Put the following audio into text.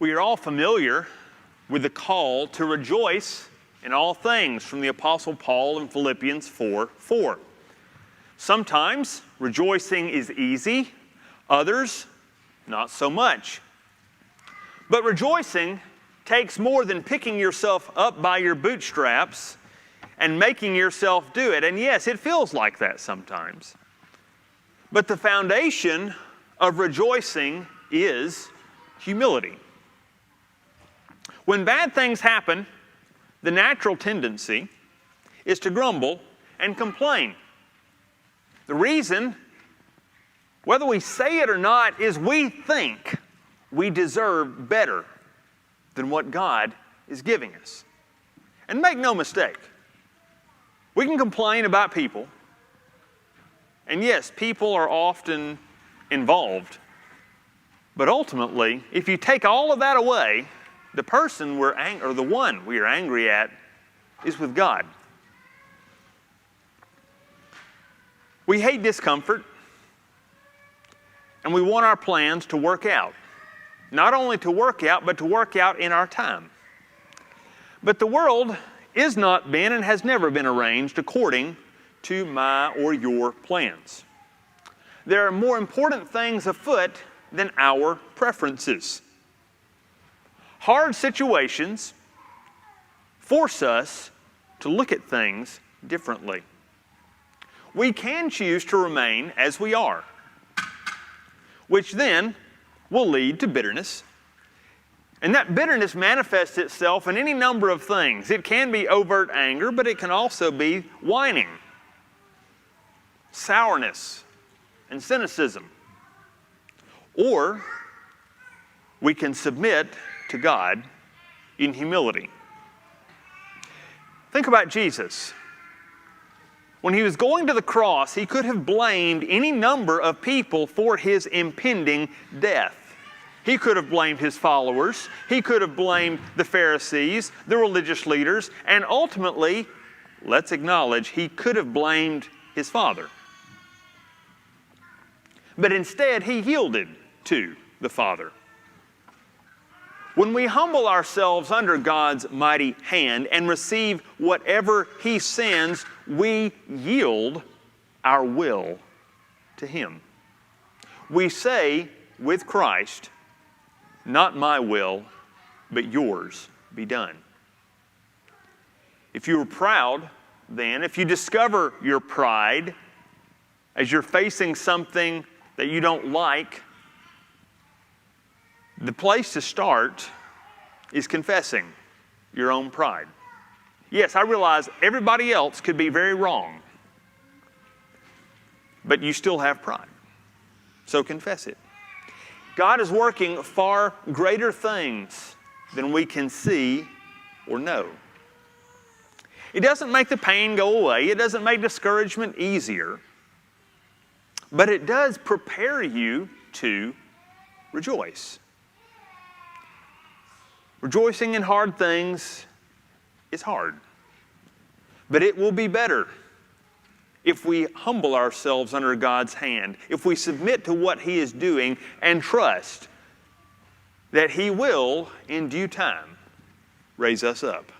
We are all familiar with the call to rejoice in all things from the Apostle Paul in Philippians 4:4. Sometimes rejoicing is easy, others not so much. But rejoicing takes more than picking yourself up by your bootstraps and making yourself do it. And yes, it feels like that sometimes. But the foundation of rejoicing is humility. When bad things happen, the natural tendency is to grumble and complain. The reason, whether we say it or not, is we think we deserve better than what God is giving us. And make no mistake, we can complain about people. And yes, people are often involved. But ultimately, if you take all of that away, the person the one we are angry at is with God. We hate discomfort, and we want our plans to work out. Not only to work out, but to work out in our time. But the world is not been and has never been arranged according to my or your plans. There are more important things afoot than our preferences. Hard situations force us to look at things differently. We can choose to remain as we are, which then will lead to bitterness. And that bitterness manifests itself in any number of things. It can be overt anger, but it can also be whining, sourness, and cynicism. Or we can submit to God in humility. Think about Jesus. When he was going to the cross, he could have blamed any number of people for his impending death. He could have blamed his followers. He could have blamed the Pharisees, the religious leaders, and ultimately, let's acknowledge, he could have blamed his Father. But instead, he yielded to the Father. When we humble ourselves under God's mighty hand and receive whatever He sends, we yield our will to Him. We say with Christ, "Not my will, but yours be done." If you are proud, then, if you discover your pride as you're facing something that you don't like, the place to start is confessing your own pride. Yes, I realize everybody else could be very wrong, but you still have pride. So confess it. God is working far greater things than we can see or know. It doesn't make the pain go away. It doesn't make discouragement easier. But it does prepare you to rejoice. Rejoicing in hard things is hard. But it will be better if we humble ourselves under God's hand, if we submit to what He is doing and trust that He will, in due time, raise us up.